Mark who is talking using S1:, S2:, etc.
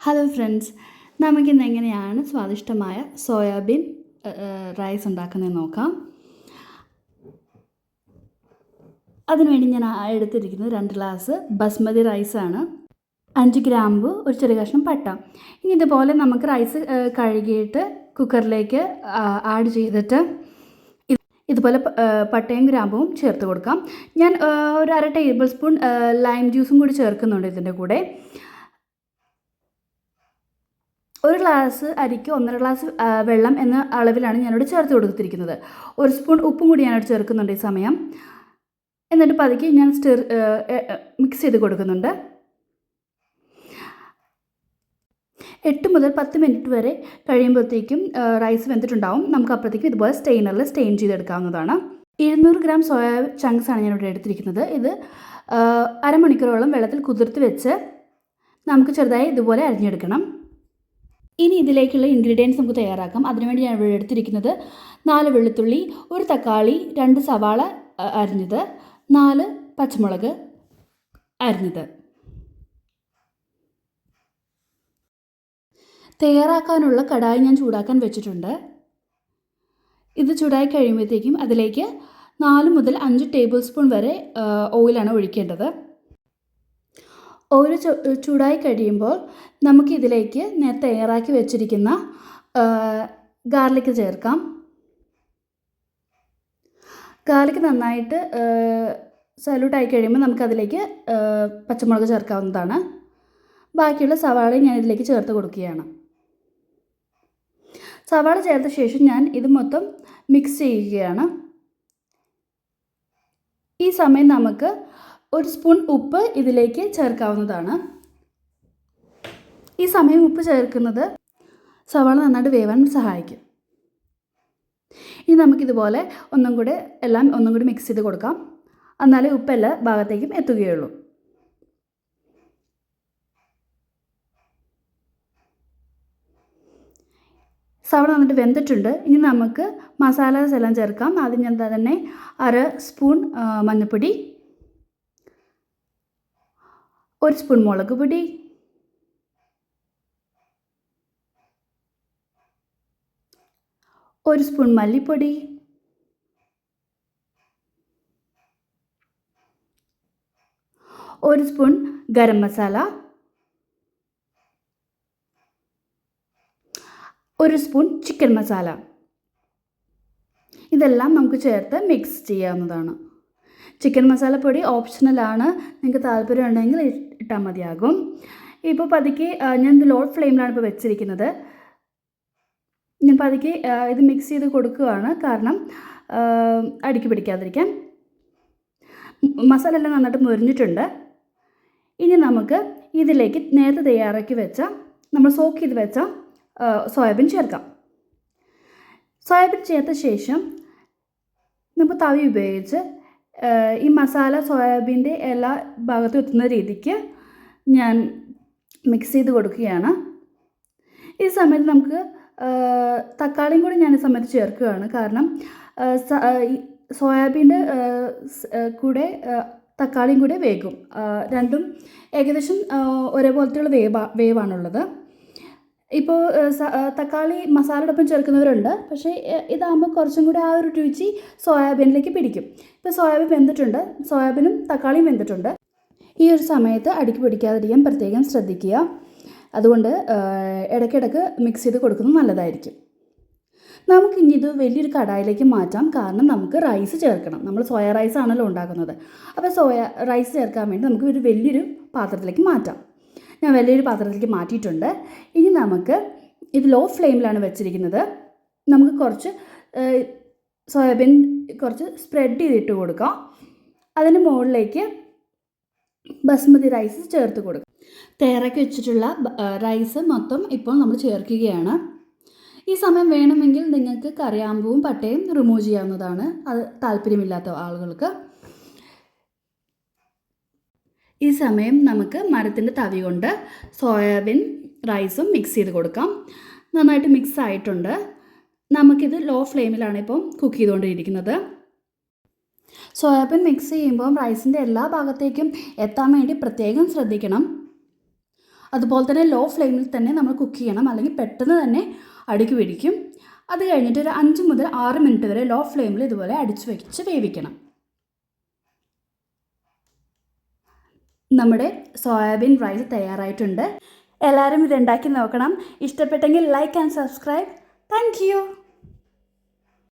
S1: Hello friends, നമുക്കിന്ന് എങ്ങനെയാണ് സ്വാദിഷ്ടമായ സോയാബീൻ റൈസ് ഉണ്ടാക്കുന്നതെന്ന് നോക്കാം. അതിനുവേണ്ടി ഞാൻ എടുത്തിരിക്കുന്നത് 2 ഗ്ലാസ് ബസ്മതി റൈസാണ്. 5 ഗ്രാമ്പു, ഒരു ചെറിയ കഷ്ണം പട്ട. ഇനി ഇതുപോലെ നമുക്ക് റൈസ് കഴുകിയിട്ട് കുക്കറിലേക്ക് ആഡ് ചെയ്തിട്ട് ഇതുപോലെ പട്ടയും ഗ്രാമ്പും ചേർത്ത് കൊടുക്കാം. ഞാൻ ഒരു 1/2 ടേബിൾ സ്പൂൺ ലൈം ജ്യൂസും കൂടി ചേർക്കുന്നുണ്ട് ഇതിൻ്റെ കൂടെ. 1 ഗ്ലാസ് അരിക്ക് 1.5 ഗ്ലാസ് വെള്ളം എന്ന അളവിലാണ് ഞാനിവിടെ ചേർത്ത് കൊടുത്തിരിക്കുന്നത്. 1 സ്പൂൺ ഉപ്പും കൂടി ഞാനിവിടെ ചേർക്കുന്നുണ്ട് ഈ സമയം. എന്നിട്ട് പതുക്കെ ഞാൻ മിക്സ് ചെയ്ത് കൊടുക്കുന്നുണ്ട്. 8 മുതൽ 10 മിനിറ്റ് വരെ കഴിയുമ്പോഴത്തേക്കും റൈസ് വെന്തിട്ടുണ്ടാവും. നമുക്ക് അപ്പോഴത്തേക്കും ഇതുപോലെ സ്റ്റെയിനറിൽ സ്റ്റെയിൻ ചെയ്തെടുക്കാവുന്നതാണ്. 200 ഗ്രാം സോയ ചങ്ക്സാണ് ഞാനിവിടെ എടുത്തിരിക്കുന്നത്. ഇത് അരമണിക്കൂറോളം വെള്ളത്തിൽ കുതിർത്ത് വെച്ച് നമുക്ക് ചെറുതായി ഇതുപോലെ അരിഞ്ഞെടുക്കണം. ഇനി ഇതിലേക്കുള്ള ഇൻഗ്രീഡിയൻസ് നമുക്ക് തയ്യാറാക്കാം. അതിനുവേണ്ടി ഞാൻ ഇവിടെ എടുത്തിരിക്കുന്നത് 4 വെളുത്തുള്ളി, 1 തക്കാളി, 2 സവാള അരിഞ്ഞത്, 4 പച്ചമുളക് അരിഞ്ഞത്. തയ്യാറാക്കാനുള്ള കടായി ഞാൻ ചൂടാക്കാൻ വെച്ചിട്ടുണ്ട്. ഇത് ചൂടായി കഴിയുമ്പോഴത്തേക്കും അതിലേക്ക് 4 മുതൽ 5 ടേബിൾ സ്പൂൺ വരെ ഓയിലാണ് ഒഴിക്കേണ്ടത്. ഓയിൽ ചൂടായി കഴിയുമ്പോൾ നമുക്കിതിലേക്ക് നേരത്തെ തയ്യാറാക്കി വെച്ചിരിക്കുന്ന ഗാർലിക് ചേർക്കാം. ഗാർലിക് നന്നായിട്ട് സല്യൂട്ടായി കഴിയുമ്പോൾ നമുക്കതിലേക്ക് പച്ചമുളക് ചേർക്കാവുന്നതാണ്. ബാക്കിയുള്ള സവാളയും ഞാൻ ഇതിലേക്ക് ചേർത്ത് കൊടുക്കുകയാണ്. സവാള ചേർത്ത ശേഷം ഞാൻ ഇത് മൊത്തം മിക്സ് ചെയ്യുകയാണ്. ഈ സമയം നമുക്ക് 1 സ്പൂൺ ഉപ്പ് ഇതിലേക്ക് ചേർക്കാവുന്നതാണ്. ഈ സമയം ഉപ്പ് ചേർക്കുന്നത് സവാള നന്നായിട്ട് വേവാൻ സഹായിക്കും. ഇനി നമുക്കിതുപോലെ ഒന്നും കൂടി മിക്സ് ചെയ്ത് കൊടുക്കാം. എന്നാലേ ഉപ്പ് എല്ലാ ഭാഗത്തേക്കും എത്തുകയുള്ളൂ. സവാള നന്നായിട്ട് വെന്തിട്ടുണ്ട്. ഇനി നമുക്ക് മസാലാസ് എല്ലാം ചേർക്കാം. ആദ്യം ഞാൻ തന്നെ 1/2 സ്പൂൺ മഞ്ഞൾപ്പൊടി, 1 സ്പൂൺ മുളക് പൊടി, 1 സ്പൂൺ മല്ലിപ്പൊടി, 1 spoon garam masala, 1 spoon chicken masala. ഇതെല്ലാം നമുക്ക് ചേർത്ത് മിക്സ് ചെയ്യാവുന്നതാണ്. ചിക്കൻ മസാലപ്പൊടി ഓപ്ഷണലാണ്. നിങ്ങൾക്ക് താല്പര്യം ഉണ്ടെങ്കിൽ ഇട്ടാൽ മതിയാകും. ഇപ്പോൾ പതുക്കെ ഞാൻ ഇത് ലോ ഫ്ലെയിമിലാണ് ഇപ്പോൾ വെച്ചിരിക്കുന്നത്. ഞാൻ പതുക്കെ ഇത് മിക്സ് ചെയ്ത് കൊടുക്കുകയാണ്, കാരണം അടിക്ക് പിടിക്കാതിരിക്കാൻ. മസാല എല്ലാം നന്നായിട്ട് മുരിഞ്ഞിട്ടുണ്ട്. ഇനി നമുക്ക് ഇതിലേക്ക് നേരത്തെ തയ്യാറാക്കി വെച്ച, നമ്മൾ സോക്ക് ചെയ്ത് വെച്ച സോയാബീൻ ചേർക്കാം. സോയാബീൻ ചേർത്ത ശേഷം നമുക്ക് തവി ഉപയോഗിച്ച് ഈ മസാല സോയാബീൻ്റെ എല്ലാ ഭാഗത്തും എത്തുന്ന രീതിക്ക് ഞാൻ മിക്സ് ചെയ്ത് കൊടുക്കുകയാണ്. ഈ സമയത്ത് നമുക്ക് തക്കാളിയും കൂടി ഞാൻ ഈ സമയത്ത് ചേർക്കുകയാണ്, കാരണം സോയാബീൻ്റെ കൂടെ തക്കാളിയും കൂടെ വേകും. രണ്ടും ഏകദേശം ഒരേപോലത്തെയുള്ള വേവാണുള്ളത്. ഇപ്പോൾ തക്കാളി മസാലയോടൊപ്പം ചേർക്കുന്നവരുണ്ട്, പക്ഷേ ഇതാകുമ്പോൾ കുറച്ചും കൂടി ആ ഒരു രുചി സോയാബീനിലേക്ക് പിടിക്കും. ഇപ്പോൾ സോയാബീൻ വെന്തിട്ടുണ്ട്, സോയാബീനും തക്കാളിയും വെന്തിട്ടുണ്ട്. ഈ ഒരു സമയത്ത് അടിക്ക് പിടിക്കാതിരിക്കാൻ പ്രത്യേകം ശ്രദ്ധിക്കുക. അതുകൊണ്ട് ഇടയ്ക്കിടയ്ക്ക് മിക്സ് ചെയ്ത് കൊടുക്കുന്നത് നല്ലതായിരിക്കും. നമുക്കിനി ഇത് വലിയൊരു കടായിലേക്ക് മാറ്റാം, കാരണം നമുക്ക് റൈസ് ചേർക്കണം. നമ്മൾ സോയ റൈസ് ആണല്ലോ ഉണ്ടാക്കുന്നത്. അപ്പോൾ റൈസ് ചേർക്കാൻ വേണ്ടി നമുക്ക് ഒരു വലിയൊരു പാത്രത്തിലേക്ക് മാറ്റാം. ഞാൻ വലിയൊരു പാത്രത്തിലേക്ക് മാറ്റിയിട്ടുണ്ട്. ഇനി നമുക്ക് ഇത് ലോ ഫ്ലെയിമിലാണ് വെച്ചിരിക്കുന്നത്. നമുക്ക് കുറച്ച് സോയാബീൻ സ്പ്രെഡ് ചെയ്തിട്ട് കൊടുക്കാം. അതിന് മുകളിലേക്ക് ബസ്മതി റൈസ് ചേർത്ത് കൊടുക്കാം. തയ്യാറാക്കി വെച്ചിട്ടുള്ള റൈസ് മൊത്തം ഇപ്പോൾ നമ്മൾ ചേർക്കുകയാണ്. ഈ സമയം വേണമെങ്കിൽ നിങ്ങൾക്ക് കറിയാമ്പൂവും പട്ടയും റിമൂവ് ചെയ്യാവുന്നതാണ്, അത് താല്പര്യമില്ലാത്ത ആളുകൾക്ക്. ഈ സമയം നമുക്ക് മരത്തിൻ്റെ തവി കൊണ്ട് സോയാബീൻ റൈസും മിക്സ് ചെയ്ത് കൊടുക്കാം. നന്നായിട്ട് മിക്സ് ആയിട്ടുണ്ട്. നമുക്കിത് ലോ ഫ്ലെയിമിലാണ് ഇപ്പം കുക്ക് ചെയ്തുകൊണ്ടിരിക്കുന്നത്. സോയാബീൻ മിക്സ് ചെയ്യുമ്പോൾ റൈസിൻ്റെ എല്ലാ ഭാഗത്തേക്കും എത്താൻ വേണ്ടി പ്രത്യേകം ശ്രദ്ധിക്കണം. അതുപോലെ തന്നെ ലോ ഫ്ലെയിമിൽ തന്നെ നമ്മൾ കുക്ക് ചെയ്യണം, അല്ലെങ്കിൽ പെട്ടെന്ന് തന്നെ അടുക്കി പിടിക്കും. അത് കഴിഞ്ഞിട്ട് ഒരു 5 മുതൽ 6 മിനിറ്റ് വരെ ലോ ഫ്ലെയിമിൽ ഇതുപോലെ അടിച്ചു വെച്ച് വേവിക്കണം. നമ്മുടെ സോയാബീൻ റൈസ് തയ്യാറായിട്ടുണ്ട്. എല്ലാവരും ഇത് ഉണ്ടാക്കി നോക്കണം. ഇഷ്ടപ്പെട്ടെങ്കിൽ like and subscribe. Thank you.